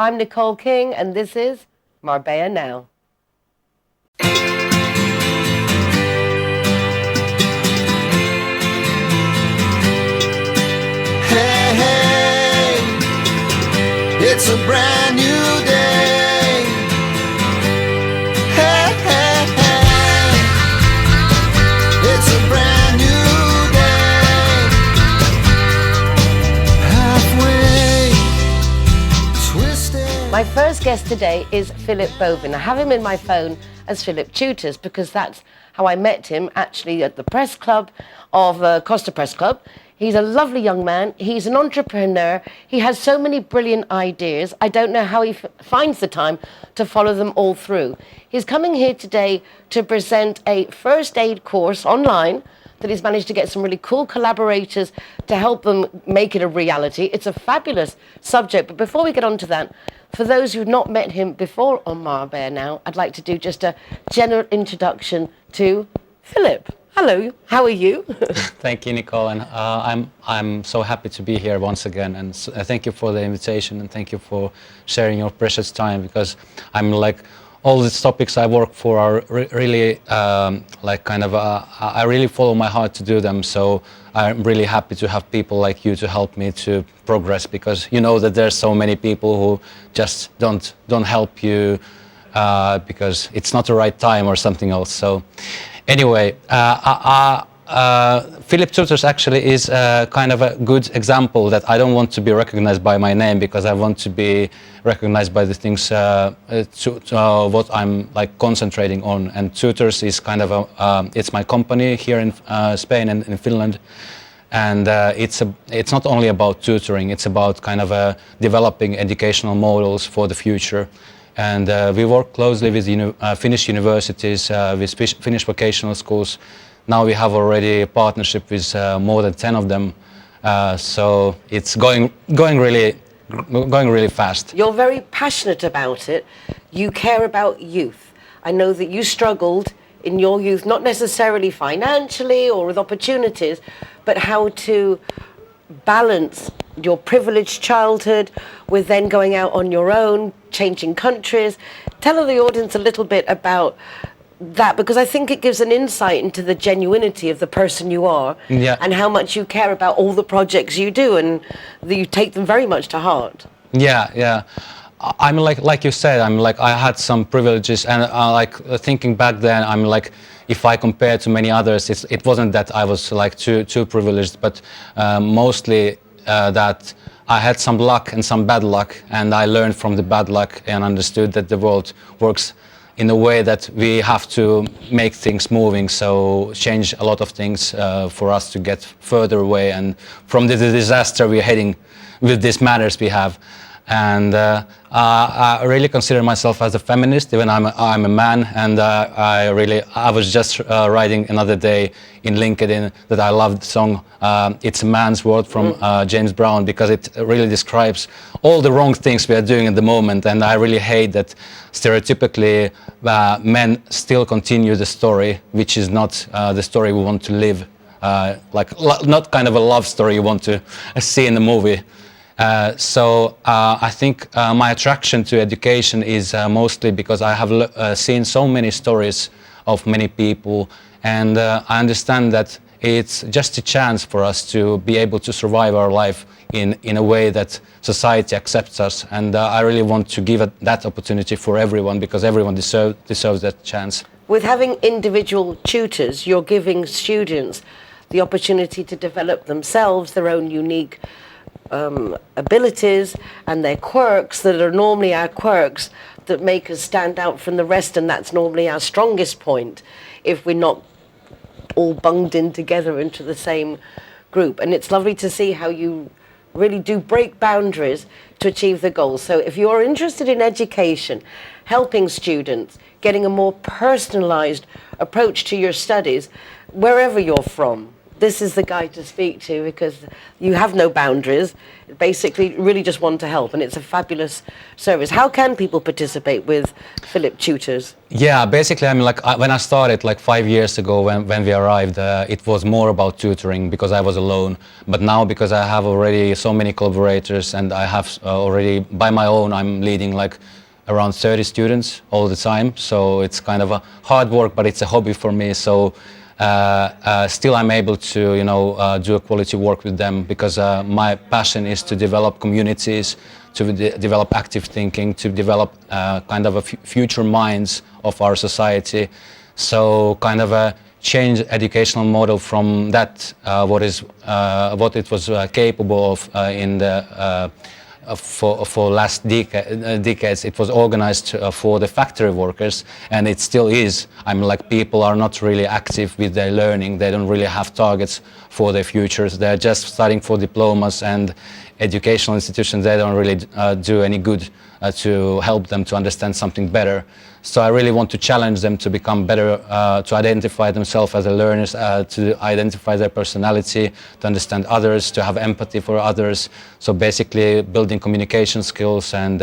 I'm Nicole King, and this is Marbella Now. Hey, hey, it's a brand new day. Hey, hey, hey, it's a brand new day. Halfway twisted. My first guest today is Philip Boven. I have him in my phone as Philip Tutors because that's how I met him, actually, at the press club of Costa Press Club. He's a lovely young man. He's an entrepreneur. He has so many brilliant ideas. I don't know how he finds the time to follow them all through. He's coming here today to present a first aid course online that he's managed to get some really cool collaborators to help them make it a reality. It's a fabulous subject. But before we get on to that, for those who've not met him before on Marbella Now, I'd like to do just a general introduction to Philip. Hello, how are you? Thank you, Nicole, and I'm so happy to be here once again. And thank you for the invitation, and thank you for sharing your precious time. Because I'm like all these topics I work for are really I really follow my heart to do them. So I'm really happy to have people like you to help me to progress. Because you know that there's so many people who just don't help you because it's not the right time or something else. So. Anyway, Philip Tutors actually is kind of a good example that I don't want to be recognized by my name because I want to be recognized by the things what I'm like concentrating on. And Tutors is kind of it's my company here in Spain and in Finland. And it's not only about tutoring, it's about kind of developing educational models for the future. And we work closely with Finnish universities, with Finnish vocational schools. Now we have already a partnership with more than 10 of them. So it's going really fast. You're very passionate about it. You care about youth. I know that you struggled in your youth, not necessarily financially or with opportunities, but how to balance your privileged childhood with then going out on your own, changing countries. Tell the audience a little bit about that, because I think it gives an insight into the genuinity of the person you are, yeah, and how much you care about all the projects you do, and that you take them very much to heart. Yeah. I'm like you said, I had some privileges, and thinking back then, I'm like, if I compare to many others, it wasn't that I was like too privileged, but mostly that I had some luck and some bad luck, and I learned from the bad luck and understood that the world works in a way that we have to make things moving, so change a lot of things for us to get further away and from the disaster we're heading with these matters we have. And I really consider myself as a feminist, even I'm a man, and I was just writing another day in LinkedIn that I love the song "It's a Man's World" from James Brown, because it really describes all the wrong things we are doing at the moment. And I really hate that stereotypically men still continue the story, which is not the story we want to live, not kind of a love story you want to see in the movie. So I think my attraction to education is mostly because I have seen so many stories of many people, and I understand that it's just a chance for us to be able to survive our life in a way that society accepts us. And I really want to give that opportunity for everyone, because everyone deserves that chance. With having individual tutors, you're giving students the opportunity to develop themselves, their own unique abilities and their quirks that are normally our quirks that make us stand out from the rest, and that's normally our strongest point if we're not all bunged in together into the same group. And it's lovely to see how you really do break boundaries to achieve the goals. So if you're interested in education, helping students, getting a more personalized approach to your studies, wherever you're from, this is the guy to speak to because you have no boundaries. Basically, really just want to help, and it's a fabulous service. How can people participate with Philip Tutors? Yeah, basically, I mean, like when I started like 5 years ago, when we arrived, it was more about tutoring because I was alone. But now, because I have already so many collaborators, and I have already by my own, I'm leading like around 30 students all the time. So it's kind of a hard work, but it's a hobby for me. So still I'm able to, do a quality work with them because my passion is to develop communities, to develop active thinking, to develop kind of a future minds of our society. So kind of a change educational model from that what it was capable of in the for last decades. It was organized for the factory workers, and it still is. I mean, like people are not really active with their learning. They don't really have targets for their futures. They're just studying for diplomas, and educational institutions, they don't really do any good to help them to understand something better. So I really want to challenge them to become better, to identify themselves as learners, to identify their personality, to understand others, to have empathy for others. So basically building communication skills and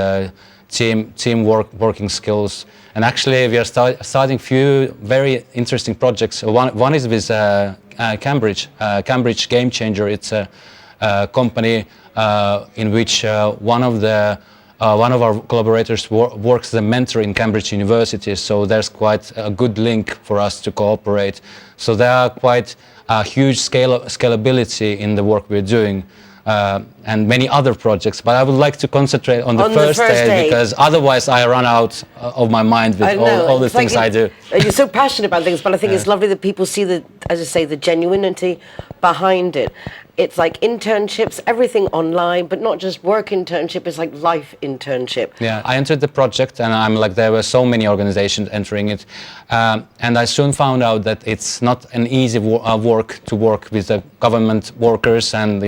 working skills. And actually we are starting few very interesting projects. One is with Cambridge Game Changer. It's a company in which one of our collaborators works as a mentor in Cambridge University, so there's quite a good link for us to cooperate. So there are quite a huge scalability in the work we're doing, and many other projects. But I would like to concentrate on the first day because otherwise I run out of my mind with all the things I do. You're so passionate about things, but I think it's lovely that people see as I say, the genuinity behind it. It's like internships, everything online, but not just work internship, it's like life internship. Yeah, I entered the project and I'm like, there were so many organizations entering it. And I soon found out that it's not an easy work to work with the government workers and,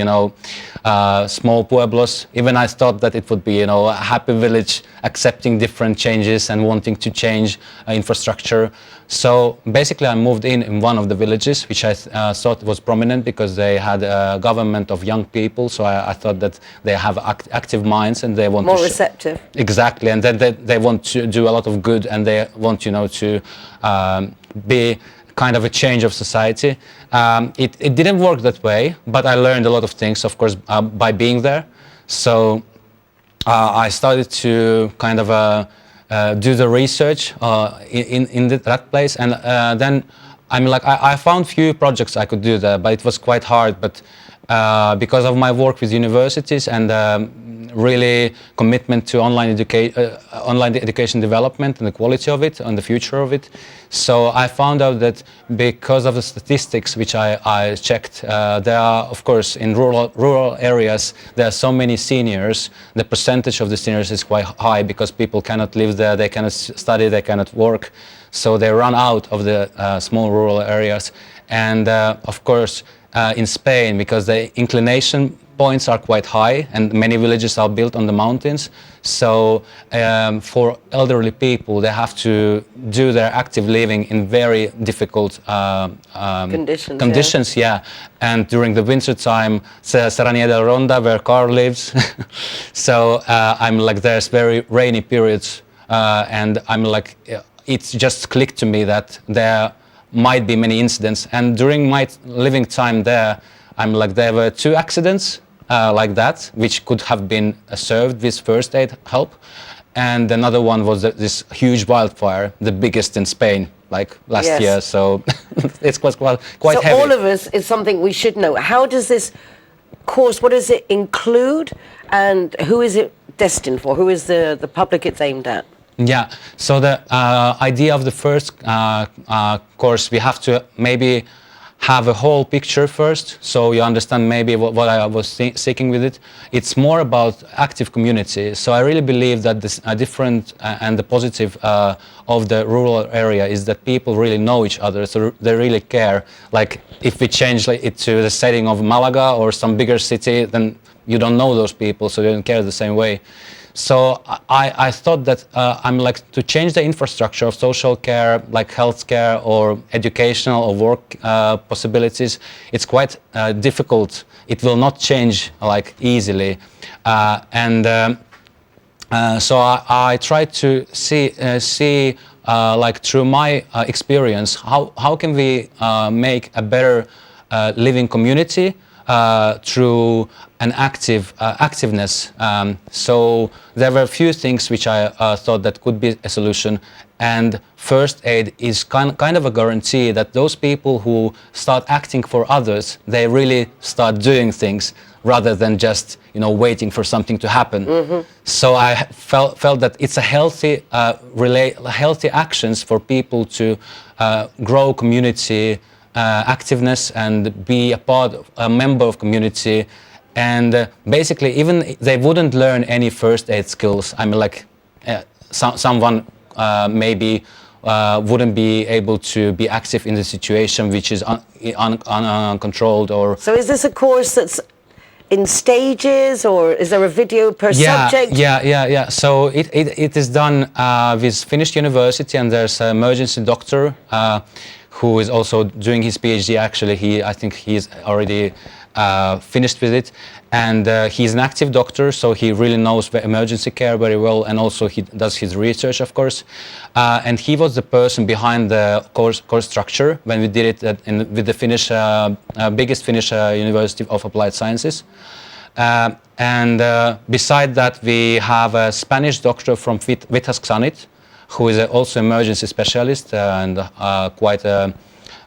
small pueblos. Even I thought that it would be, a happy village accepting different changes and wanting to change infrastructure. So basically I moved in one of the villages, which I thought was prominent because they had a government of young people. So I thought that they have active minds and they want more receptive. Exactly, and then they want to do a lot of good and they want, to be kind of a change of society. It didn't work that way, but I learned a lot of things, of course, by being there. So I started to kind of do the research in that place, and then I found few projects I could do there, but it was quite hard. But because of my work with universities and really commitment to online education development and the quality of it and the future of it, so I found out that because of the statistics which I checked, there are, of course, in rural areas, there are so many seniors. The percentage of the seniors is quite high because people cannot live there, they cannot study, they cannot work, so they run out of the small rural areas. And of course, in Spain, because the inclination points are quite high and many villages are built on the mountains, so for elderly people they have to do their active living in very difficult conditions. Yeah. And during the winter time, Serranía del Ronda, where Carl lives, so there's very rainy periods, and it's just clicked to me that there might be many incidents. And during my living time there, there were 2 accidents like that, which could have been served with first aid help. And another one was this huge wildfire, the biggest in Spain, last year. So it's quite so heavy. All of us is something we should know. How does this course, what does it include, and who is it destined for? Who is the public it's aimed at? Yeah, so the idea of the first course, we have to maybe have a whole picture first, so you understand maybe what I was seeking with it. It's more about active community. So I really believe that this different and the positive of the rural area is that people really know each other, so they really care. Like if we change it to the setting of Malaga or some bigger city, then you don't know those people, so you don't care the same way. So I thought that I'm like to change the infrastructure of social care, like healthcare or educational or work possibilities. It's quite difficult. It will not change like easily, so I tried to see like through my experience how can we make a better living community through an activeness. So there were a few things which I thought that could be a solution, and first aid is kind of a guarantee that those people who start acting for others, they really start doing things rather than just waiting for something to happen. So I felt that it's a healthy actions for people to grow community activeness and be a member of community, and basically even they wouldn't learn any first aid skills. I mean, like someone maybe wouldn't be able to be active in the situation which is uncontrolled. Or so is this a course that's in stages, or is there a video per subject? Yeah. So it is done with Finnish University, and there's an emergency doctor who is also doing his PhD. Actually, I think he's already finished with it, and he's an active doctor, so he really knows the emergency care very well, and also he does his research, of course. And he was the person behind the course structure when we did it with the Finnish, biggest Finnish University of Applied Sciences. And beside that, we have a Spanish doctor from Vithasksanit, who is also emergency specialist and quite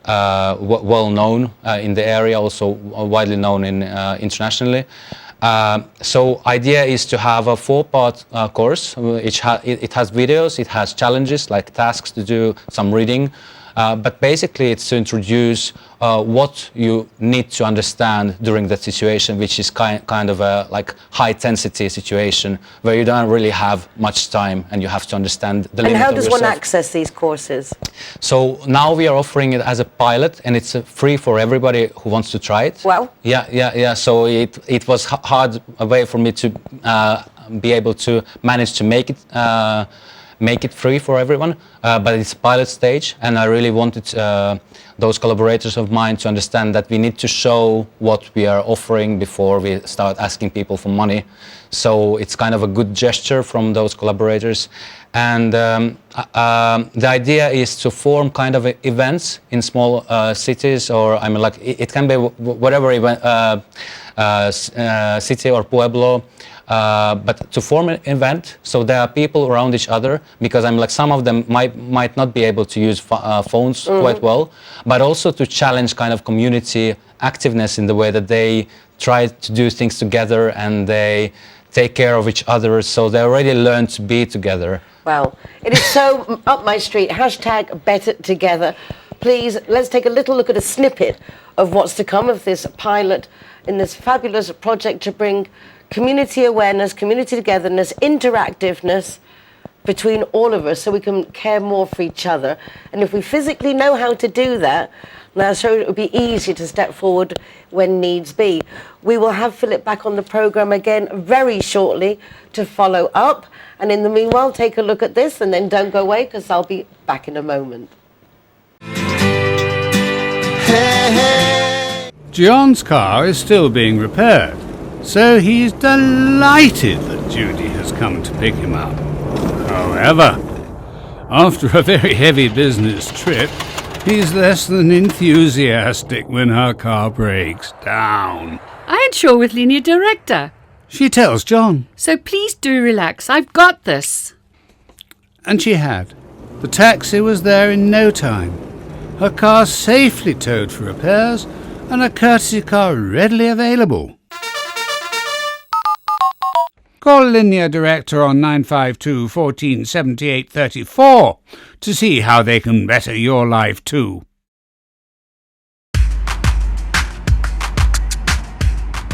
well known in the area, also widely known internationally. So idea is to have a 4-part course. It has videos, it has challenges like tasks to do, some reading, but basically it's to introduce what you need to understand during that situation, which is kind of a like high-intensity situation where you don't really have much time and you have to understand the limit of yourself. And how does one access these courses? So now we are offering it as a pilot, and it's free for everybody who wants to try it. Wow. Yeah. So it was hard a way for me to be able to manage to make it free for everyone, but it's pilot stage, and I really wanted those collaborators of mine to understand that we need to show what we are offering before we start asking people for money. So it's kind of a good gesture from those collaborators, and the idea is to form kind of events in small cities, or I mean, like it can be whatever event, city or pueblo. But to form an event, so there are people around each other, because I'm like some of them might not be able to use phones quite well, but also to challenge kind of community activeness in the way that they try to do things together and they take care of each other, so they already learn to be together. Wow, it is so up my street. Hashtag better together. Please, let's take a little look at a snippet of what's to come of this pilot in this fabulous project to bring community awareness, community togetherness, interactiveness between all of us, so we can care more for each other. And if we physically know how to do that, now so it would be easy to step forward when needs be. We will have Philip back on the program again very shortly to follow up. And in the meanwhile, take a look at this and then don't go away, because I'll be back in a moment. John's car is still being repaired, so he's delighted that Judy has come to pick him up. However, after a very heavy business trip, he's less than enthusiastic when her car breaks down. I had show with Linear Director. She tells John. So please do relax, I've got this. And she had. The taxi was there in no time. Her car safely towed for repairs, and a courtesy car readily available. Call Linear Director on 952 1478 34 to see how they can better your life too.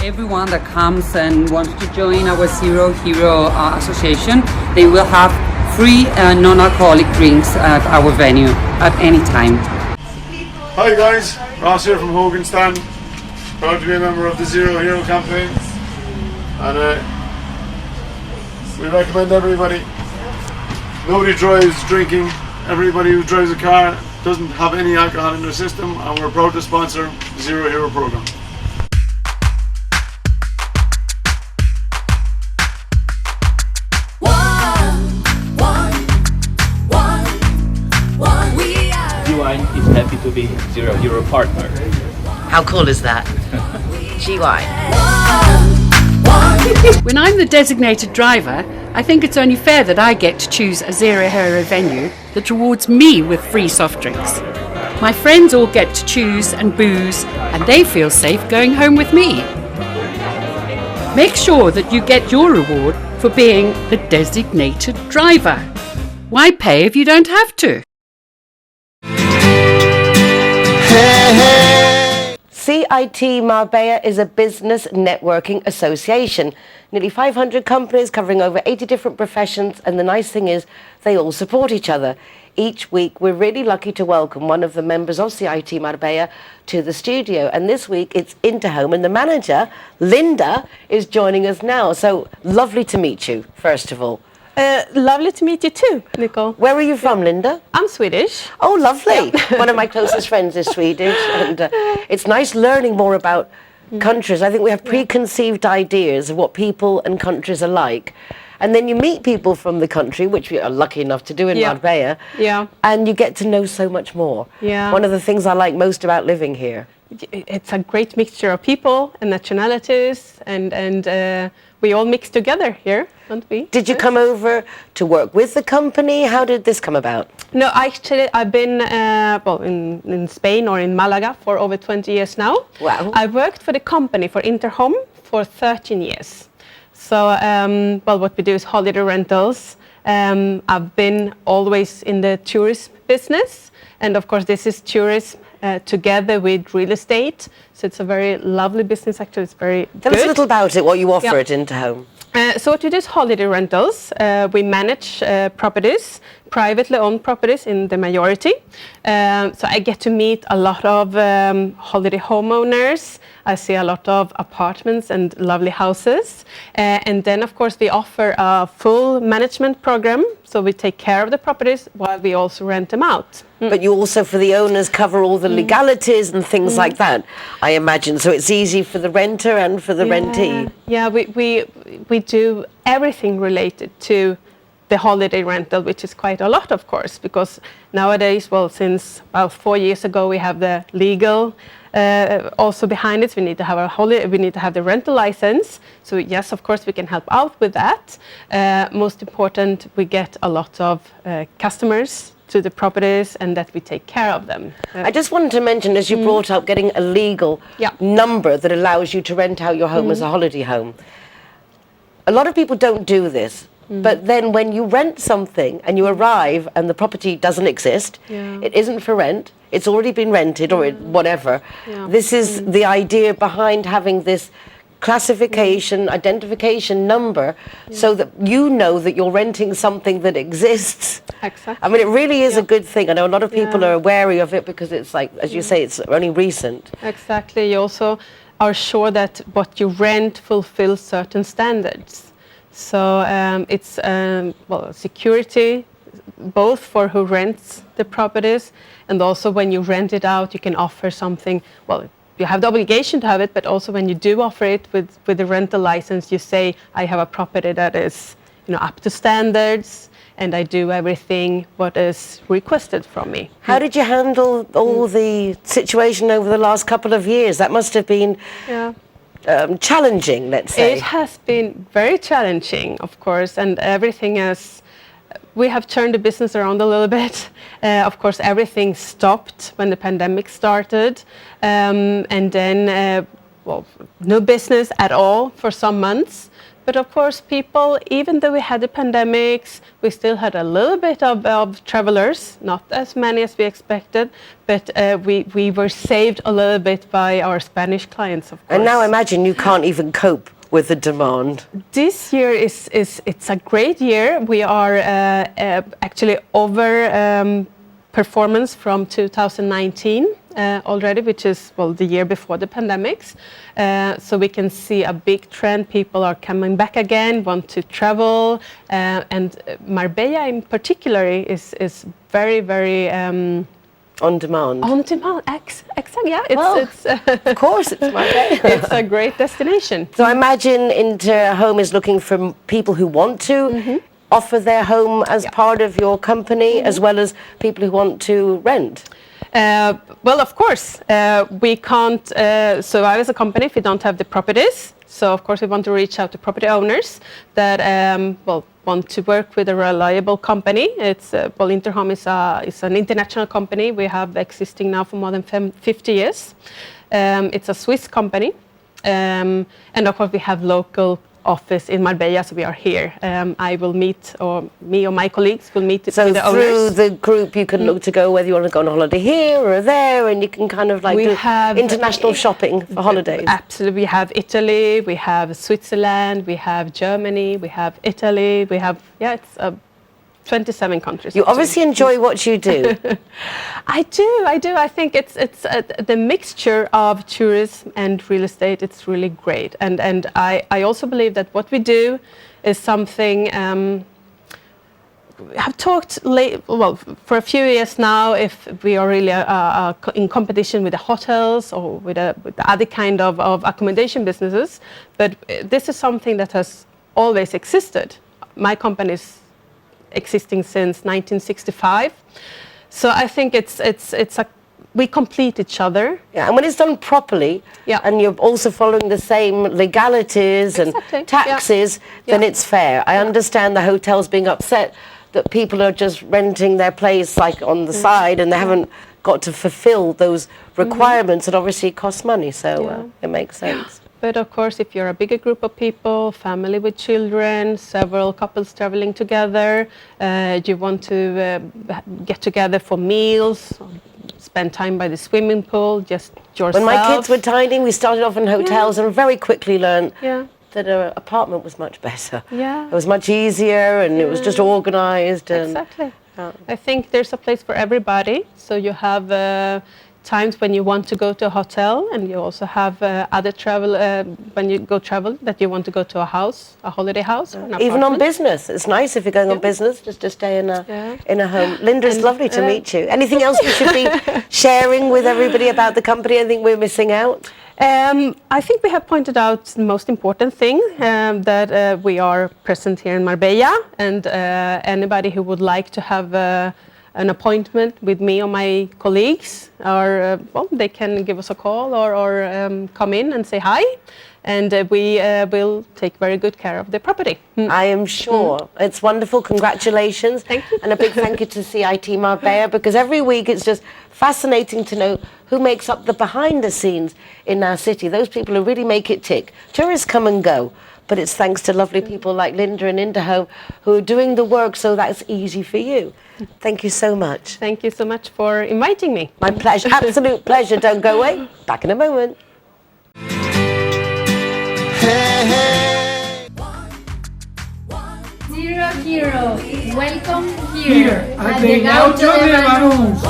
Everyone that comes and wants to join our Zero Hero Association, they will have free non-alcoholic drinks at our venue at any time. Hi guys, Ross here from Hogan Stand. Proud to be a member of the Zero Hero campaign. And We recommend everybody. Nobody drives drinking. Everybody who drives a car doesn't have any alcohol in their system, and we're proud to sponsor the Zero Hero program. GY is happy to be Zero Hero partner. How cool is that? GY. When I'm the designated driver, I think it's only fair that I get to choose a Zero Hero venue that rewards me with free soft drinks. My friends all get to choose and booze, and they feel safe going home with me. Make sure that you get your reward for being the designated driver. Why pay if you don't have to? CIT Marbella is a business networking association. Nearly 500 companies covering over 80 different professions, and the nice thing is they all support each other. Each week we're really lucky to welcome one of the members of CIT Marbella to the studio, and this week it's Interhome, and the manager, Linda, is joining us now. So lovely to meet you, first of all. Lovely to meet you too, Nicole. Where are you from, Linda? I'm Swedish. Oh, lovely. One of my closest friends is Swedish, and it's nice learning more about countries. I think we have preconceived ideas of what people and countries are like. And then you meet people from the country, which we are lucky enough to do in Marbella, and you get to know so much more. One of the things I like most about living here. It's a great mixture of people and nationalities, and we all mix together here, don't we? Did you come over to work with the company? How did this come about? No, actually, I've been in Spain or in Malaga for over 20 years now. Wow. I worked for the company, for Interhome, for 13 years. So, what we do is holiday rentals. I've been always in the tourism business, and of course this is tourism together with real estate. So it's a very lovely business, actually. It's very Tell us a little about it, what you offer at Interhome. So what we do is holiday rentals. We manage properties, privately owned properties in the majority. So I get to meet a lot of holiday homeowners. I see a lot of apartments and lovely houses. And then, of course, we offer a full management program. So we take care of the properties while we also rent them out. But you also, for the owners, cover all the legalities and things like that, I imagine. So it's easy for the renter and for the rentee. Yeah, we do everything related to the holiday rental, which is quite a lot, of course, because nowadays, since about 4 years ago, we have the legal also behind it. We need to have we need to have the rental license. So yes, of course, we can help out with that. Most important, we get a lot of customers to the properties and that we take care of them. I just wanted to mention, as you brought up, getting a legal number that allows you to rent out your home as a holiday home. A lot of people don't do this. But then when you rent something and you arrive and the property doesn't exist, it isn't for rent, it's already been rented or whatever. This is the idea behind having this classification, identification number, so that you know that you're renting something that exists. Exactly. I mean, it really is a good thing. I know a lot of people are wary of it because it's like, as you say, it's only recent. Exactly. You also are sure that what you rent fulfills certain standards. So it's security, both for who rents the properties, and also when you rent it out, you can offer something. Well, you have the obligation to have it, but also when you do offer it with the rental license, you say, I have a property that is, up to standards, and I do everything what is requested from me. How did you handle all the situation over the last couple of years? That must have been challenging, let's say. It has been very challenging, of course, and everything is. We have turned the business around a little bit. Of course, everything stopped when the pandemic started, and then no business at all for some months. But of course, people, even though we had the pandemics, we still had a little bit of travelers, not as many as we expected, but we were saved a little bit by our Spanish clients, of course. And now imagine you can't even cope with the demand. This year it's a great year. We are actually over performance from 2019 already, which is, well, the year before the pandemics. So we can see a big trend. People are coming back again, want to travel. And Marbella in particular is very, very... On demand. On demand, exactly, yeah. It's of course, it's Marbella. It's a great destination. So I imagine Interhome is looking for people who want to offer their home as part of your company, as well as people who want to rent. Well, of course, we can't survive as a company if we don't have the properties. So, of course, we want to reach out to property owners that want to work with a reliable company. It's Interhome is an international company. We have existing now for more than 50 years. It's a Swiss company, and of course, we have local office in Marbella, so we are here. I will meet, or me or my colleagues will meet with the owners. So through the group you can look to go whether you want to go on holiday here or there, and you can kind of like do international shopping for holidays. Absolutely. We have Italy, we have Switzerland, we have Germany, we have Italy, we have, it's 27 countries. You obviously enjoy what you do. I do. I think it's the mixture of tourism and real estate. It's really great, and I also believe that what we do is something. I've talked for a few years now. If we are really in competition with the hotels or with the other kind of accommodation businesses, but this is something that has always existed. My company is existing since 1965, so I think we complete each other. Yeah, and when it's done properly, and you're also following the same legalities and taxes, then it's fair. I understand the hotels being upset that people are just renting their place like on the side, and they haven't got to fulfill those requirements, and obviously it costs money, so it makes sense. But of course, if you're a bigger group of people, family with children, several couples traveling together, you want to get together for meals, spend time by the swimming pool, just yourself. When my kids were tiny, we started off in hotels and very quickly learned that an apartment was much better. Yeah. It was much easier, and it was just organised. Exactly. I think there's a place for everybody. So you have times when you want to go to a hotel, and you also have other travel when you go travel that you want to go to a house, a holiday house, or an even on business. It's nice if you're going on business just to stay in a home. Linda, it's lovely to meet you. Anything else we should be sharing with everybody about the company? Anything we're missing out? I think we have pointed out the most important thing, that we are present here in Marbella, and anybody who would like to have an appointment with me or my colleagues, or they can give us a call or come in and say hi, and we will take very good care of the property. I am sure. It's wonderful. Congratulations. Thank you. And a big thank you to CIT Marbella, because every week it's just fascinating to know who makes up the behind the scenes in our city. Those people who really make it tick. Tourists come and go, but it's thanks to lovely people like Linda and Interhome who are doing the work so that's easy for you. Thank you so much. Thank you so much for inviting me. My pleasure, absolute pleasure. Don't go away. Back in a moment. Hey, hey. Zero Hero, welcome here at the Gaucho de Banús.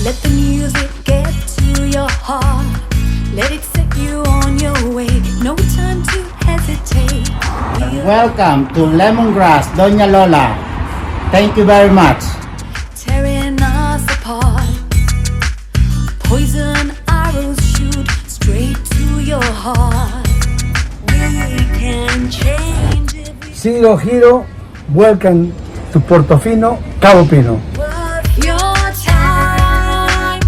Let the music get to your heart. Let it set you on your way. No time to hesitate. Welcome to Lemongrass, Doña Lola. Thank you very much. Tearing us apart. Poison arrows shoot straight to your heart. We can change everything. Zero Hero, welcome to Portofino, Cabo Pino. Worth your time.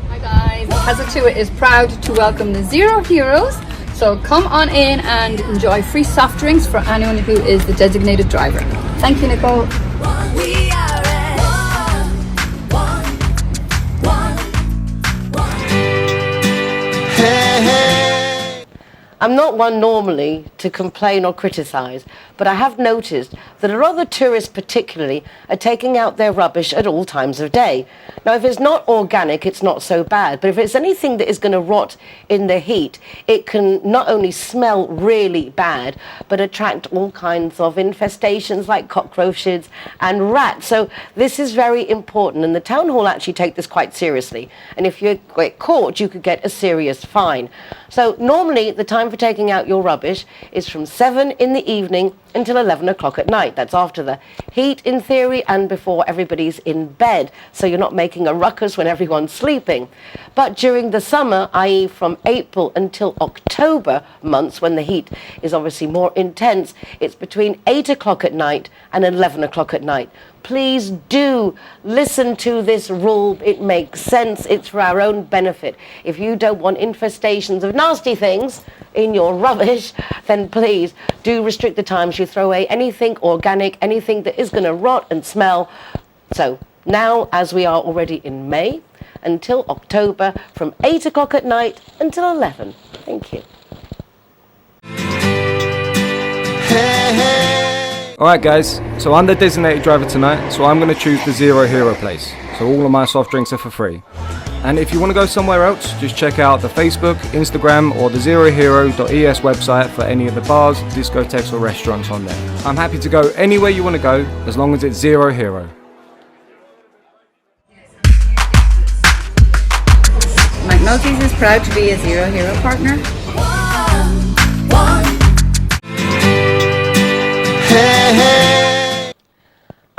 Hi guys, Kazatua is proud to welcome the Zero Heroes. So come on in and enjoy free soft drinks for anyone who is the designated driver. Thank you, Nicole. We are at Hey, hey. I'm not one normally to complain or criticise, but I have noticed that a lot of the tourists particularly are taking out their rubbish at all times of day. Now, if it's not organic, it's not so bad, but if it's anything that is going to rot in the heat, it can not only smell really bad, but attract all kinds of infestations like cockroaches and rats. So this is very important, and the town hall actually take this quite seriously. And if you get caught, you could get a serious fine. So normally the time for taking out your rubbish is from 7 in the evening until 11 o'clock at night. That's after the heat, in theory, and before everybody's in bed, so you're not making a ruckus when everyone's sleeping. But during the summer, i.e. from April until October months, when the heat is obviously more intense, it's between 8 o'clock at night and 11 o'clock at night. Please do listen to this rule. It makes sense. It's for our own benefit. If you don't want infestations of nasty things in your rubbish, then please do restrict the times you throw away anything organic, anything that is going to rot and smell. So now, as we are already in May, until October, from 8 o'clock at night until 11. Thank you. Alright guys, so I'm the designated driver tonight, so I'm going to choose the Zero Hero place. So all of my soft drinks are for free. And if you want to go somewhere else, just check out the Facebook, Instagram or the zerohero.es website for any of the bars, discotheques or restaurants on there. I'm happy to go anywhere you want to go, as long as it's Zero Hero. McNulty's is proud to be a Zero Hero partner.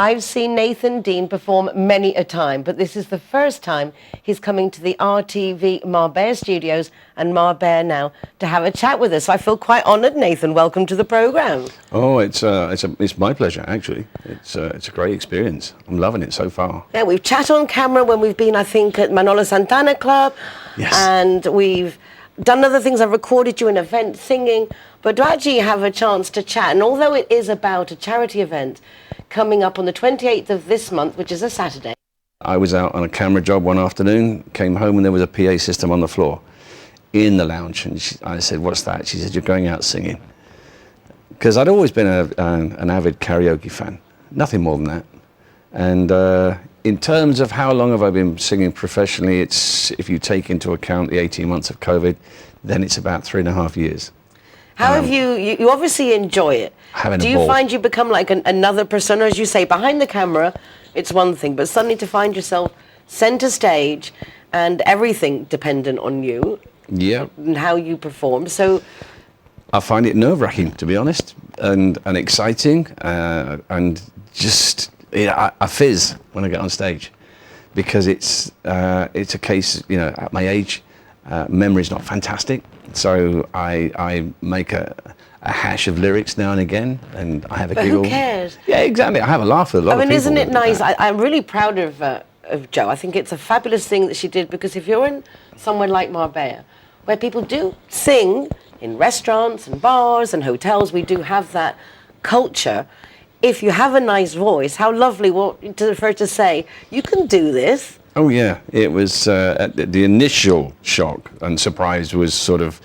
I've seen Nathan Dean perform many a time, but this is the first time he's coming to the RTV Marbella Studios and Marbella Now to have a chat with us. So I feel quite honoured, Nathan. Welcome to the programme. Oh, it's my pleasure, actually. It's a great experience. I'm loving it so far. Yeah, we've chat on camera when we've been, I think, at Manolo Santana Club. Yes. And we've done other things. I've recorded you in events singing, but to actually have a chance to chat, and although it is about a charity event coming up on the 28th of this month, which is a Saturday. I was out on a camera job one afternoon, came home and there was a PA system on the floor in the lounge, and I said, "What's that?" She said, "You're going out singing." Because I'd always been an avid karaoke fan, nothing more than that. And in terms of how long have I been singing professionally, it's, if you take into account the 18 months of COVID, then it's about 3.5 years. How have you obviously enjoy it. Do you find you become like another persona, as you say, behind the camera, it's one thing, but suddenly to find yourself centre stage and everything dependent on you, yeah, and how you perform. So I find it nerve-wracking, to be honest, and exciting, and just I fizz when I get on stage, because it's a case, you know, at my age, memory's not fantastic. So I make a hash of lyrics now and again, and I have a giggle. Who cares? Yeah, exactly. I have a laugh with a lot of people. Isn't it nice? I'm really proud of Jo. I think it's a fabulous thing that she did, because if you're in somewhere like Marbella, where people do sing in restaurants and bars and hotels, we do have that culture. If you have a nice voice, how lovely for her to say, "You can do this." Oh yeah, it was the initial shock and surprise was sort of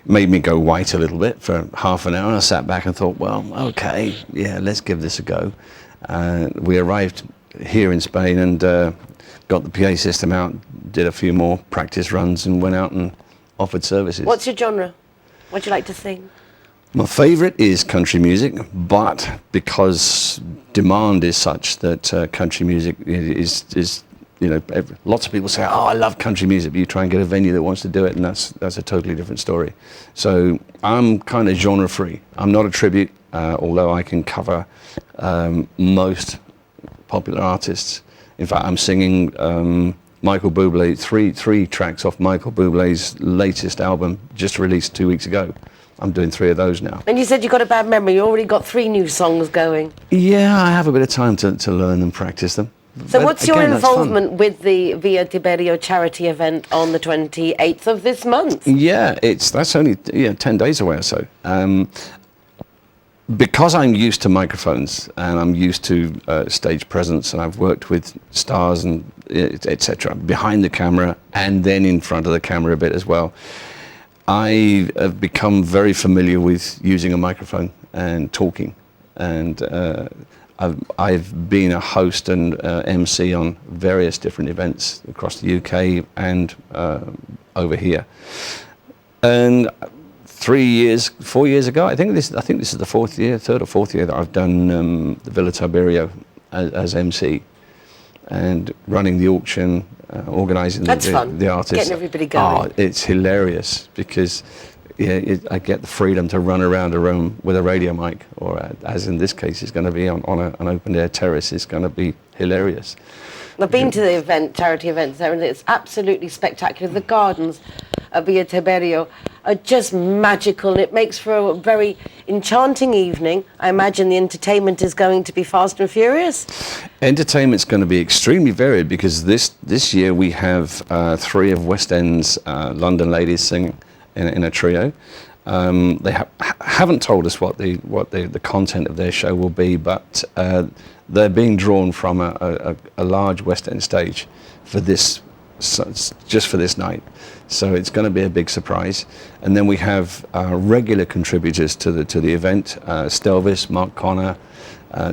made me go white a little bit for half an hour. I sat back and thought, well, okay, yeah, let's give this a go. We arrived here in Spain and got the PA system out, did a few more practice runs and went out and offered services. What's your genre? What do you like to sing? My favourite is country music, but because demand is such that country music is you know, lots of people say, "Oh, I love country music," but you try and get a venue that wants to do it, and that's a totally different story. So I'm kind of genre free. I'm not a tribute, although I can cover most popular artists. In fact, I'm singing Michael Bublé, three tracks off Michael Bublé's latest album, just released 2 weeks ago. I'm doing 3 of those now. And you said you got a bad memory. You already got 3 new songs going. Yeah, I have a bit of time to learn and practice them. So but what's your again, involvement with the Via Tiberio charity event on the 28th of this month? Yeah, that's only 10 days away or so. Because I'm used to microphones and I'm used to stage presence, and I've worked with stars and etc. behind the camera and then in front of the camera a bit as well. I have become very familiar with using a microphone and talking, and I've been a host and MC on various different events across the UK and over here. And 4 years ago, I think this is the third or fourth year that I've done the Villa Tiberio as MC, and running the auction, organising the artists. Getting everybody going. Oh, it's hilarious because I get the freedom to run around a room with a radio mic, or as in this case, it's going to be on an open air terrace. It's going to be hilarious. I've been to the charity events there, and it's absolutely spectacular. The gardens at Villa Tiberio are just magical, and it makes for a very enchanting evening. I imagine the entertainment is going to be fast and furious. Entertainment's going to be extremely varied because this year we have 3 of West End's London ladies singing in a trio. They haven't told us what the content of their show will be, but they're being drawn from a large West End stage for this, just for this night. So it's going to be a big surprise. And then we have regular contributors to the event: Stelvis, Mark Connor,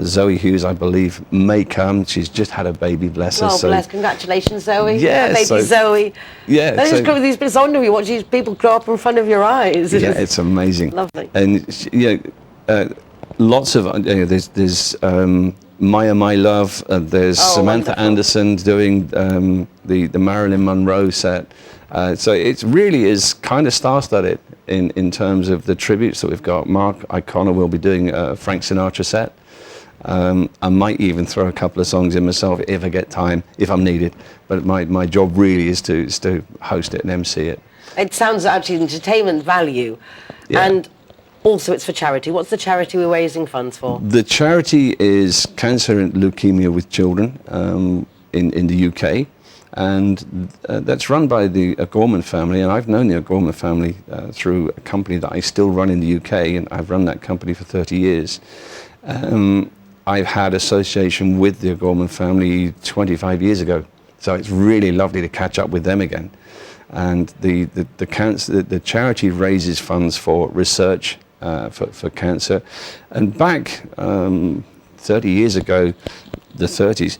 Zoe Hughes, I believe, may come. She's just had a baby, bless her. Oh, bless! Congratulations, Zoe. Yeah, baby Zoe. Yeah, that is good with these bits. I wonder if you watch these people grow up in front of your eyes. Yeah, it's amazing. Lovely. And lots of there's Maya My Love. There's Samantha wonderful. Anderson doing the Marilyn Monroe set. So it really is kind of star-studded in terms of the tributes that we've got. Mark O'Connor will be doing a Frank Sinatra set. I might even throw a couple of songs in myself if I get time, if I'm needed. But my job really is to host it and MC it. It sounds actually entertainment value, Yeah. and also it's for charity. What's the charity we're raising funds for? The charity is Cancer and Leukemia with Children in the UK. And that's run by the O'Gorman family, and I've known the O'Gorman family through a company that I still run in the UK, and I've run that company for 30 years. I've had association with the O'Gorman family 25 years ago, so it's really lovely to catch up with them again. And the charity raises funds for research for cancer, and back 30 years ago, the 30s.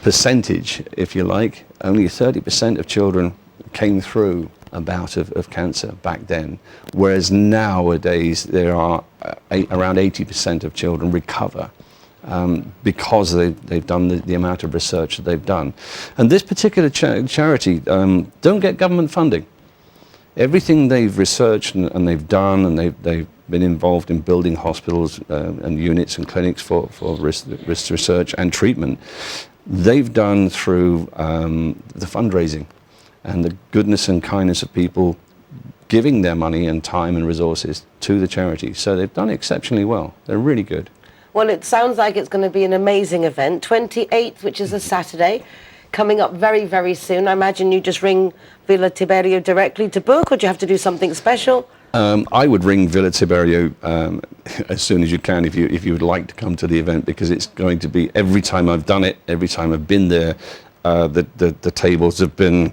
Percentage, if you like, only 30% of children came through a bout of cancer back then, whereas nowadays there are around 80% of children recover because they've done the amount of research that they've done. And this particular charity don't get government funding. Everything they've researched and they've done, and they've been involved in building hospitals and units and clinics for research and treatment, they've done through the fundraising and the goodness and kindness of people giving their money and time and resources to the charity. So they've done exceptionally well. They're really good. Well, it sounds like it's going to be an amazing event. 28th, which is a Saturday, coming up very, very soon. I imagine you just ring Villa Tiberio directly to book, or do you have to do something special? I would ring Villa Tiberio as soon as you can if you would like to come to the event, because it's going to be, every time I've done it, every time I've been there, the tables have been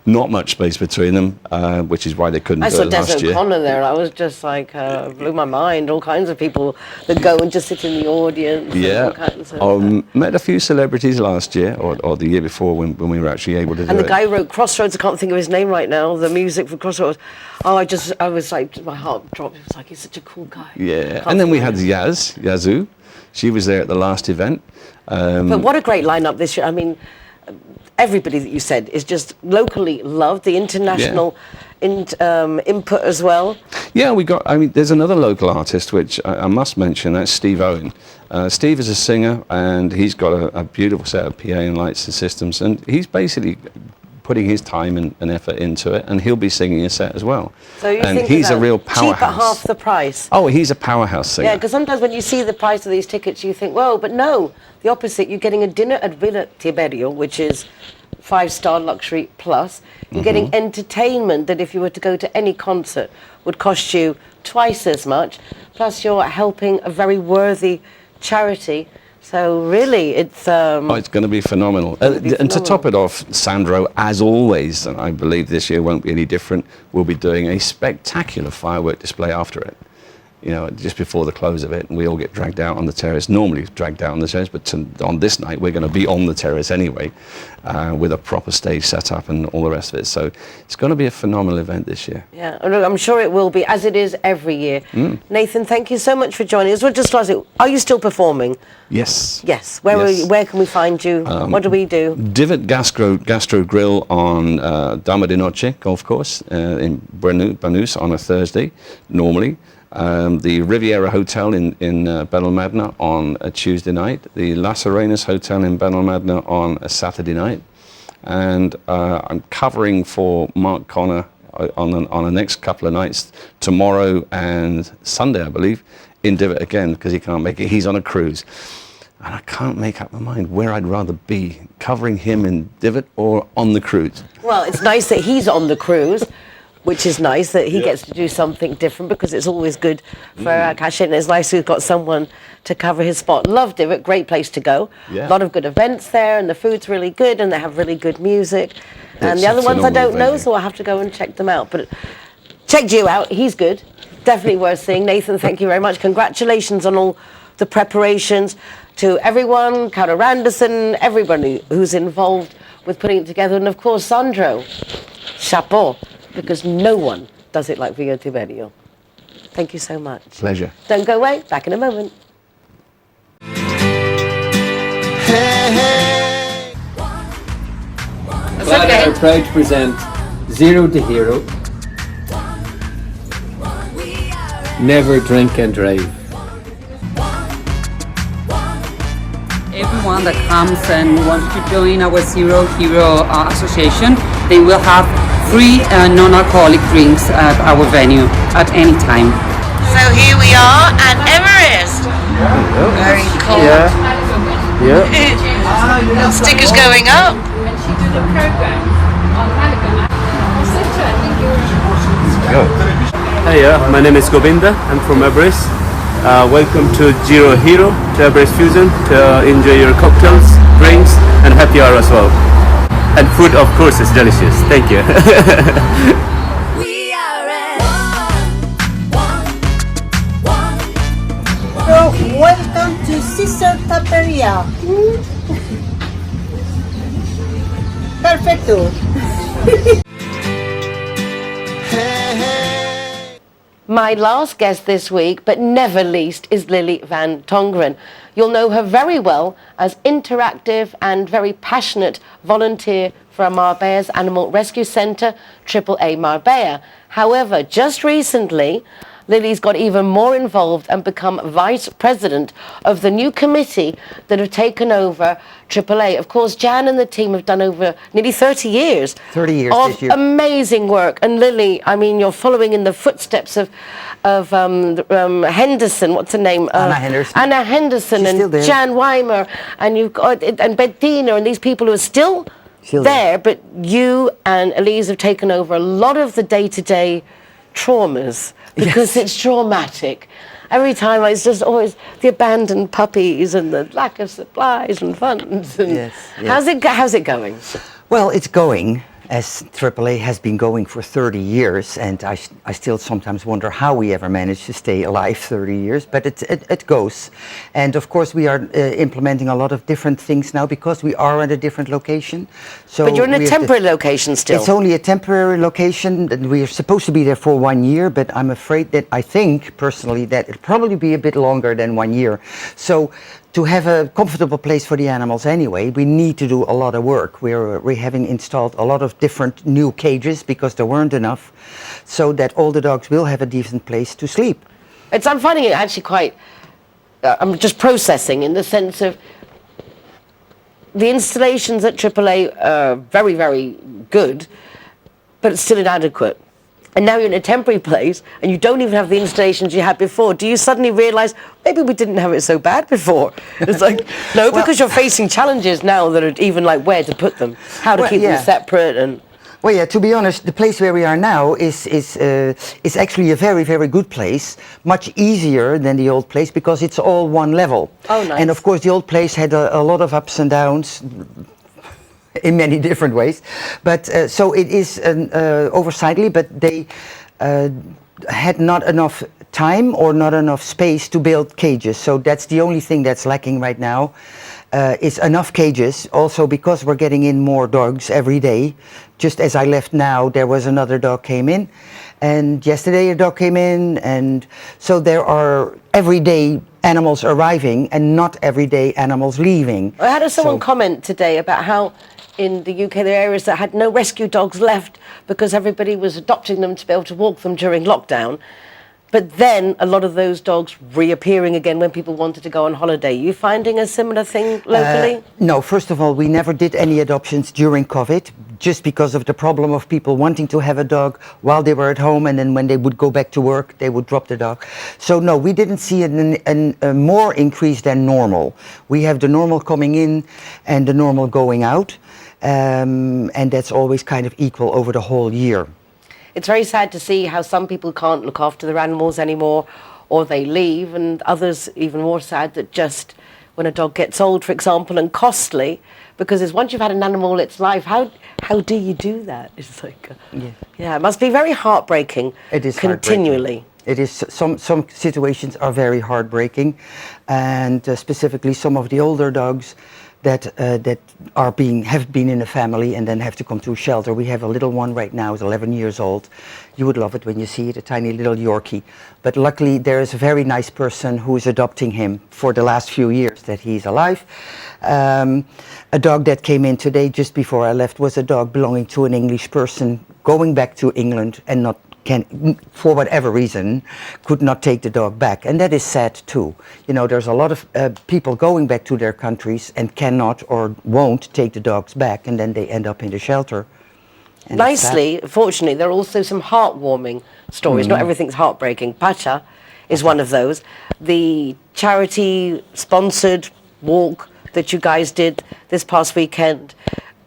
not much space between them, which is why they couldn't do it last year. I saw Des O'Connor there. I was just like, blew my mind. All kinds of people that go and just sit in the audience. Yeah, all kinds of, met a few celebrities last year or the year before when we were actually able to do it. and the guy who wrote Crossroads, I can't think of his name right now, the music for Crossroads. Oh, I was like, my heart dropped. It was like, he's such a cool guy. Yeah, and then we had Yazoo. She was there at the last event. But what a great lineup this year. I mean, everybody that you said is just locally loved, the international input as well. Yeah, there's another local artist which I must mention, that's Steve Owen. Steve is a singer, and he's got a beautiful set of PA and lights and systems, and he's basically putting his time and effort into it, and he'll be singing a set as well. So you and think he's a real powerhouse. Cheap at half the price. Oh, he's a powerhouse singer. Yeah, because sometimes when you see the price of these tickets, you think, well, but no, the opposite. You're getting a dinner at Villa Tiberio, which is 5-star luxury plus. You're getting entertainment that if you were to go to any concert would cost you twice as much. Plus you're helping a very worthy charity So really, it's... Oh, it's going to be phenomenal. And to top it off, Sandro, as always, and I believe this year won't be any different, will be doing a spectacular firework display after it. You know, just before the close of it, and we all get dragged out on the terrace. Normally dragged out on the terrace, but on this night we're going to be on the terrace anyway, with a proper stage set up and all the rest of it. So it's going to be a phenomenal event this year. Yeah, and I'm sure it will be, as it is every year. Nathan, thank you so much for joining us. We'll just ask you, are you still performing? Yes. Yes. Where can we find you? What do we do? Divot Gastro Grill on Dama de Noche golf course in Banús on a Thursday, normally. The Riviera Hotel in Benalmádena on a Tuesday night, the Las Arenas Hotel in Benalmádena on a Saturday night, and I'm covering for Mark Connor on the next couple of nights, tomorrow and Sunday, I believe, in Divot again, because he can't make it. He's on a cruise. And I can't make up my mind where I'd rather be, covering him in Divot or on the cruise. Well, it's nice that he's on the cruise, which is nice that he gets to do something different, because it's always good for cash in. It's nice we've got someone to cover his spot. Loved it, great place to go. A lot of good events there, and the food's really good, and they have really good music. And the other ones I don't know, so I'll have to go and check them out. But checked you out, he's good. Definitely worth seeing. Nathan, thank you very much. Congratulations on all the preparations. To everyone, Carol Anderson, everybody who's involved with putting it together. And of course, Sandro, chapeau. Because no one does it like Rio Tiberio. Thank you so much. Pleasure. Don't go away. Back in a moment. We are proud to present Zero to Hero. Never drink and drive. Everyone that comes and wants to join our Zero Hero Association, they will have free non-alcoholic drinks at our venue at any time. So here we are at Everest. Very cool. Yeah. Little stickers going up. Hey, my name is Govinda. I'm from Everest. Welcome to Zero Hero, to Everest Fusion, to enjoy your cocktails, drinks, and happy hour as well. And food, of course, is delicious. Thank you. So, welcome to Sister Taperia. Perfecto. My last guest this week, but never least, is Lily van Tongren. You'll know her very well as interactive and very passionate volunteer for Marbella's Animal Rescue Centre, AAA Marbella. However, just recently, Lily's got even more involved and become vice president of the new committee that have taken over AAA. Of course, Jan and the team have done over nearly 30 years. 30 years of this year. Amazing work. And Lily, I mean, you're following in the footsteps of Henderson. What's her name? Anna Henderson. Anna Henderson. She's And Jan Weimer, and you've got and Bettina, and these people who are still there. But you and Elise have taken over a lot of the day-to-day traumas, because it's traumatic. Every time it's just always the abandoned puppies and the lack of supplies and funds. And how's it going? Well, it's going, as AAA has been going for 30 years, and I still sometimes wonder how we ever managed to stay alive 30 years, but it goes. And of course we are implementing a lot of different things now, because we are at a different location. So but you're in a temporary location still. It's only a temporary location, and we are supposed to be there for 1 year, but I'm afraid that I think personally that it'll probably be a bit longer than 1 year. So to have a comfortable place for the animals anyway, we need to do a lot of work. We're having installed a lot of different new cages, because there weren't enough, so that all the dogs will have a decent place to sleep. I'm finding it actually quite, I'm just processing in the sense of the installations at AAA are very, very good, but it's still inadequate. And now you're in a temporary place and you don't even have the installations you had before. Do you suddenly realise maybe we didn't have it so bad before? It's like, no, because you're facing challenges now that are even like where to put them, how to keep them separate. And Well, yeah. To be honest, the place where we are now is actually a very, very good place. Much easier than the old place because it's all one level. Oh, nice. And of course, the old place had a lot of ups and downs in many different ways. But so it is oversightly, but they had not enough time or not enough space to build cages. So that's the only thing that's lacking right now. Is enough cages, also because we're getting in more dogs every day. Just as I left now, there was another dog came in, and yesterday a dog came in, and so there are everyday animals arriving and not everyday animals leaving. I had someone comment today about how in the UK there are areas that had no rescue dogs left because everybody was adopting them to be able to walk them during lockdown. But then a lot of those dogs reappearing again when people wanted to go on holiday. You finding a similar thing locally? No, first of all, we never did any adoptions during COVID, just because of the problem of people wanting to have a dog while they were at home, and then when they would go back to work, they would drop the dog. So no, we didn't see a more increase than normal. We have the normal coming in and the normal going out, and that's always kind of equal over the whole year. It's very sad to see how some people can't look after their animals anymore, or they leave, and others even more sad that just when a dog gets old, for example, and costly, because it's once you've had an animal all its life, how do you do that? It's like, yeah, it must be very heartbreaking. It is continually. It is. Some situations are very heartbreaking, and specifically some of the older dogs that have been in a family and then have to come to a shelter. We have a little one right now, is 11 years old. You would love it when you see it, a tiny little Yorkie. But luckily there is a very nice person who is adopting him for the last few years that he's alive. A dog that came in today just before I left was a dog belonging to an English person going back to England and for whatever reason, could not take the dog back. And that is sad too. You know, there's a lot of people going back to their countries and cannot or won't take the dogs back, and then they end up in the shelter. And nicely, fortunately, there are also some heartwarming stories. Not everything's heartbreaking. Pacha is one of those. The charity-sponsored walk that you guys did this past weekend,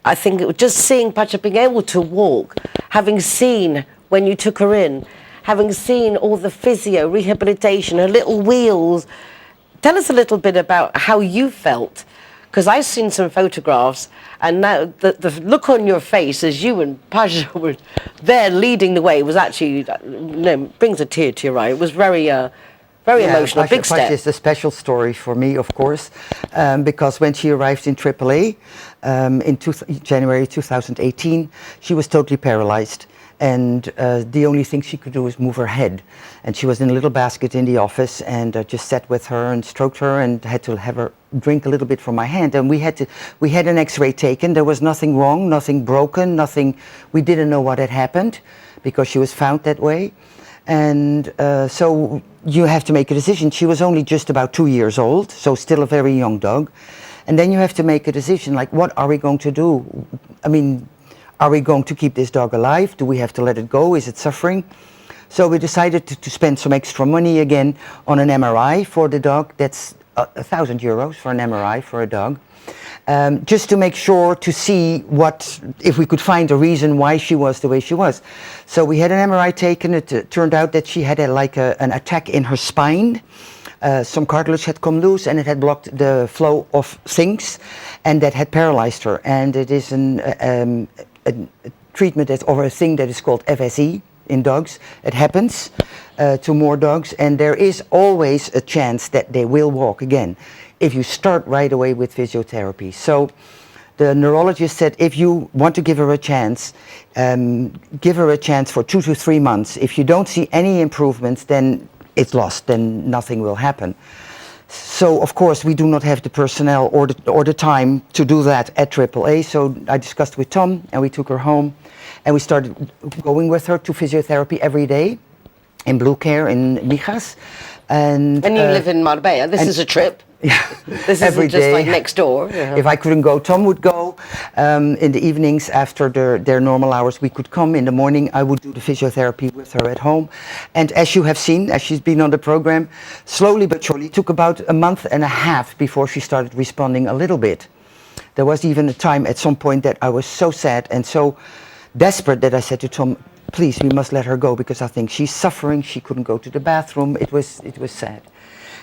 I think it was just seeing Pacha being able to walk, having seen when you took her in, having seen all the physio, rehabilitation, her little wheels. Tell us a little bit about how you felt, because I've seen some photographs, and now the look on your face as you and Pacha were there leading the way was actually, brings a tear to your eye. It was very emotional, big step. Pacha is a special story for me, of course, because when she arrived in AAA in January 2018, she was totally paralyzed. And the only thing she could do was move her head. And she was in a little basket in the office, and just sat with her and stroked her and had to have her drink a little bit from my hand. And we had an x-ray taken. There was nothing wrong, nothing broken, nothing. We didn't know what had happened because she was found that way. And so you have to make a decision. She was only just about 2 years old, so still a very young dog. And then you have to make a decision, like, what are we going to do? I mean, are we going to keep this dog alive? Do we have to let it go? Is it suffering? So we decided to spend some extra money again on an MRI for the dog. That's €1,000 for an MRI for a dog. Just to make sure to see if we could find a reason why she was the way she was. So we had an MRI taken. It turned out that she had an attack in her spine. Some cartilage had come loose and it had blocked the flow of things, and that had paralyzed her. And it is a treatment or a thing that is called FSE in dogs. It happens to more dogs, and there is always a chance that they will walk again if you start right away with physiotherapy. So the neurologist said, if you want to give her a chance for 2 to 3 months. If you don't see any improvements, then it's lost, then nothing will happen. So, of course, we do not have the personnel or the time to do that at AAA. So I discussed with Tom, and we took her home, and we started going with her to physiotherapy every day in Blue Care in Mijas. And you live in Marbella. This is a trip. Yeah, this isn't just like next door. Yeah. If I couldn't go, Tom would go. In the evenings after their normal hours, we could come. In the morning, I would do the physiotherapy with her at home. And as you have seen, as she's been on the program, slowly but surely, it took about a month and a half before she started responding a little bit. There was even a time at some point that I was so sad and so desperate that I said to Tom, please, we must let her go because I think she's suffering. She couldn't go to the bathroom. It was sad.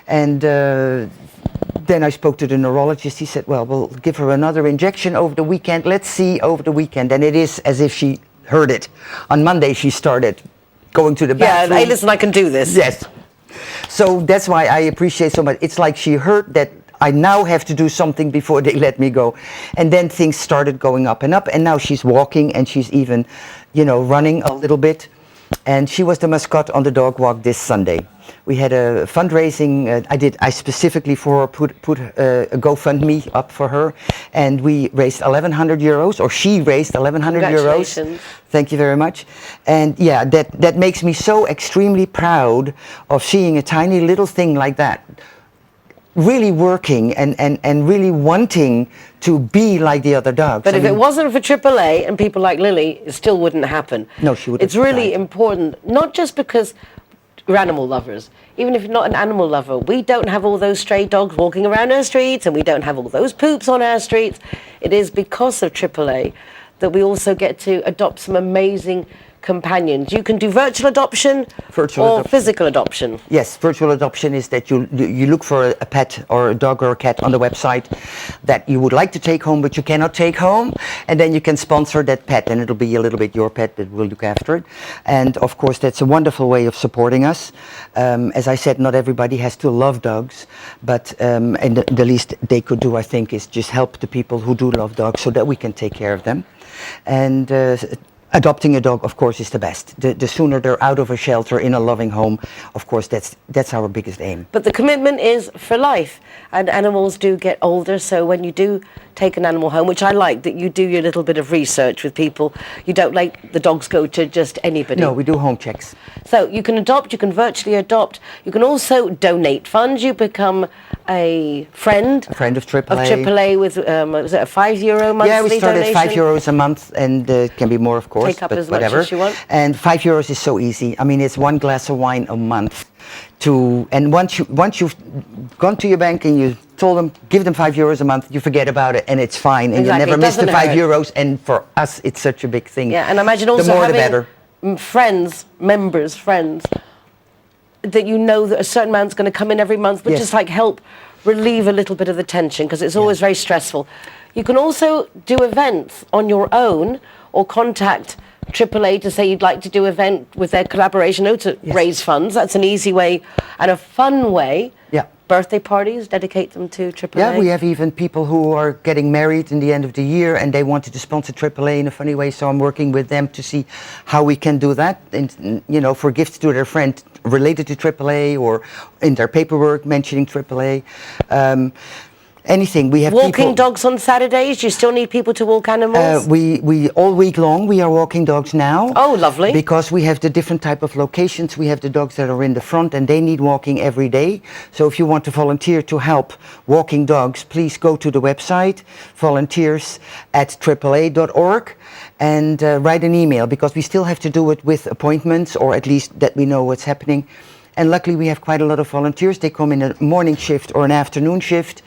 And then I spoke to the neurologist. He said, well, we'll give her another injection over the weekend. Let's see over the weekend. And it is as if she heard it. On Monday, she started going to the bathroom. Yeah, hey, listen, I can do this. Yes. So that's why I appreciate so much. It's like she heard that I now have to do something before they let me go. And then things started going up. And now she's walking and she's even, running a little bit. And she was the mascot on the dog walk this Sunday. We had a fundraising. I specifically for her put a GoFundMe up for her, and we raised 1,100 euros, or she raised 1,100 euros. Thank you very much. And yeah, that makes me so extremely proud of seeing a tiny little thing like that really working and really wanting to be like the other dogs. But if it wasn't for AAA and people like Lily, it still wouldn't happen. No, she would. It's really important, not just because we're animal lovers. Even if you're not an animal lover, we don't have all those stray dogs walking around our streets, and we don't have all those poops on our streets. It is because of AAA that we also get to adopt some amazing companions. You can do virtual adoption or physical adoption. Yes, virtual adoption is that you look for a pet or a dog or a cat on the website that you would like to take home but you cannot take home, and then you can sponsor that pet and it'll be a little bit your pet that will look after it. And of course that's a wonderful way of supporting us. As I said, not everybody has to love dogs, but and the least they could do, I think, is just help the people who do love dogs so that we can take care of them. And adopting a dog, of course, is the best. The sooner they're out of a shelter in a loving home, of course, that's our biggest aim. But the commitment is for life, and animals do get older, so when you do take an animal home, which I like, that you do your little bit of research with people. You don't let the dogs go to just anybody. No, we do home checks. So you can adopt, you can virtually adopt, you can also donate funds. You become a friend of AAA. Of AAA with, was it a €5 monthly donation? Yeah, we started €5 a month, and can be more, of course. Take up but as whatever. much as you want. And €5 is so easy. I mean, it's one glass of wine a month. And once you've gone to your bank and you told them, give them €5 a month, you forget about it and it's fine, and exactly. you never miss the €5. And for us, it's such a big thing. Yeah, and imagine also the more having the better. friends, that you know that a certain amount's going to come in every month, but just like help relieve a little bit of the tension, because it's always very stressful. You can also do events on your own or contact AAA to say you'd like to do an event with their collaboration to raise funds. That's an easy way and a fun way. Yeah. Birthday parties, dedicate them to AAA. Yeah, we have even people who are getting married in the end of the year and they wanted to sponsor AAA in a funny way, so I'm working with them to see how we can do that, and, for gifts to their friend related to AAA or in their paperwork mentioning AAA. Anything. We have walking dogs on Saturdays. You still need people to walk animals. We all week long we are walking dogs now. Oh, lovely! Because we have the different type of locations. We have the dogs that are in the front, and they need walking every day. So if you want to volunteer to help walking dogs, please go to the website volunteers@aaa.org and write an email, because we still have to do it with appointments, or at least that we know what's happening. And luckily we have quite a lot of volunteers. They come in a morning shift or an afternoon shift.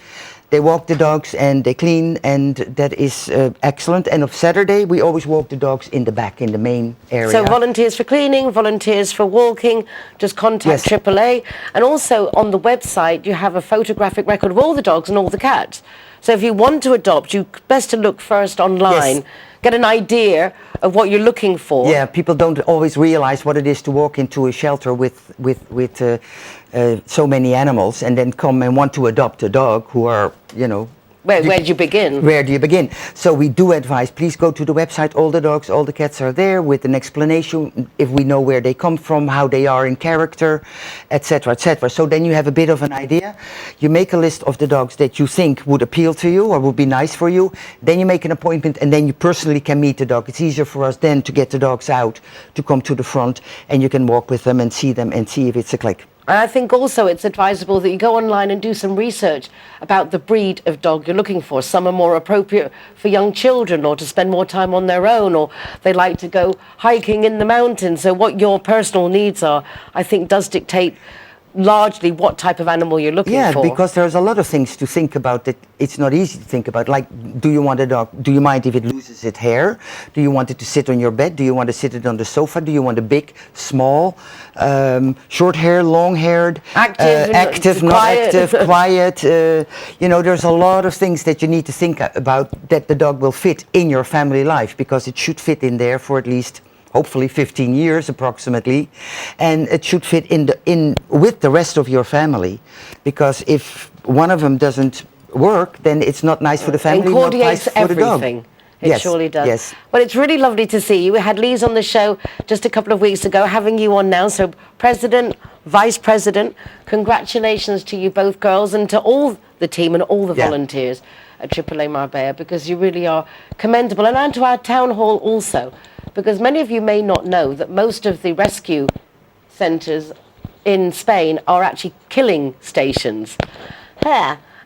They walk the dogs and they clean, and that is excellent. And on Saturday, we always walk the dogs in the back, in the main area. So volunteers for cleaning, volunteers for walking, just contact AAA. And also on the website, you have a photographic record of all the dogs and all the cats. So if you want to adopt, you best to look first online, get an idea of what you're looking for. Yeah, people don't always realize what it is to walk into a shelter with so many animals and then come and want to adopt a dog who are, Where do you begin? Where do you begin? So we do advise, please go to the website. All the dogs, all the cats are there with an explanation, if we know where they come from, how they are in character, etc., etc. So then you have a bit of an idea. You make a list of the dogs that you think would appeal to you or would be nice for you. Then you make an appointment, and then you personally can meet the dog. It's easier for us then to get the dogs out, to come to the front, and you can walk with them and see if it's a click. And I think also it's advisable that you go online and do some research about the breed of dog you're looking for. Some are more appropriate for young children or to spend more time on their own, or they like to go hiking in the mountains. So what your personal needs are, I think, does dictate largely what type of animal you're looking for. Yeah, because there's a lot of things to think about that it's not easy to think about. Like, do you want a dog? Do you mind if it loses its hair? Do you want it to sit on your bed? Do you want to sit it on the sofa? Do you want a big, small, short hair, long haired, active, not quiet. active, quiet? You know, there's a lot of things that you need to think about that the dog will fit in your family life, because it should fit in there for at least, hopefully 15 years approximately, and it should fit in with the rest of your family, because if one of them doesn't work, then it's not nice for the family, not nice for the dog. Everything. It surely does. Yes. Well, it's really lovely to see you. We had Lise on the show just a couple of weeks ago, having you on now. So President, Vice President, congratulations to you both girls and to all the team and all the volunteers at AAA Marbella, because you really are commendable. And to our town hall also, because many of you may not know that most of the rescue centres in Spain are actually killing stations.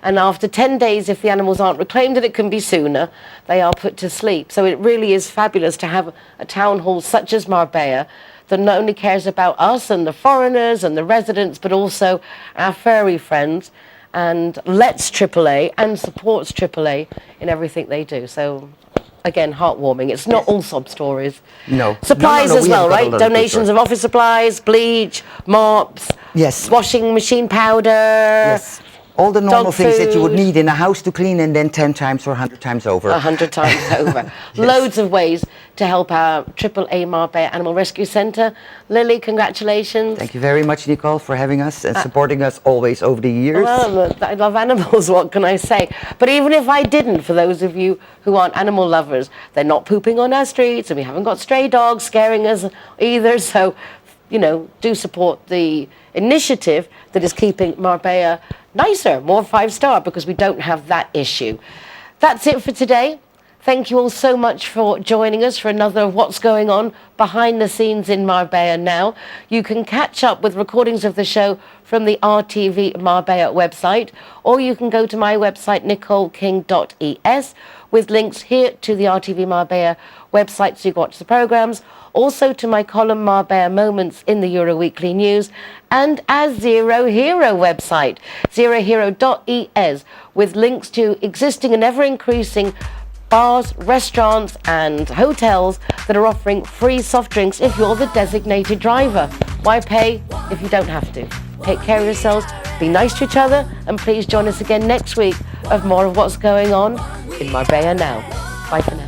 And after 10 days, if the animals aren't reclaimed, and it can be sooner, they are put to sleep. So it really is fabulous to have a town hall such as Marbella that not only cares about us and the foreigners and the residents, but also our furry friends, and lets AAA and supports AAA in everything they do. So again, heartwarming. It's not all sob stories. No. Supplies as well, right? Donations of of office supplies, bleach, mops, washing machine powder. Yes. All the normal dog things that you would food. need in a house to clean, and then 10 times or 100 times over. 100 times over. Loads of ways to help our AAA Marbella Animal Rescue Centre. Lily, congratulations. Thank you very much, Nicole, for having us and supporting us always over the years. Well, I love animals, what can I say? But even if I didn't, for those of you who aren't animal lovers, they're not pooping on our streets, and we haven't got stray dogs scaring us either. So, you know, do support the initiative that is keeping Marbella nicer, more 5-star, because we don't have that issue. That's it for today. Thank you all so much for joining us for another What's Going On behind the scenes in Marbella Now. You can catch up with recordings of the show from the RTV Marbella website, or you can go to my website, nicoleking.es, with links here to the RTV Marbella website so you can watch the programmes, also to my column Marbella Moments in the Euro Weekly News, and our Zero Hero website, zerohero.es, with links to existing and ever-increasing bars, restaurants and hotels that are offering free soft drinks if you're the designated driver. Why pay if you don't have to? Take care of yourselves, be nice to each other, and please join us again next week of more of What's Going On in Marbella Now. Bye for now.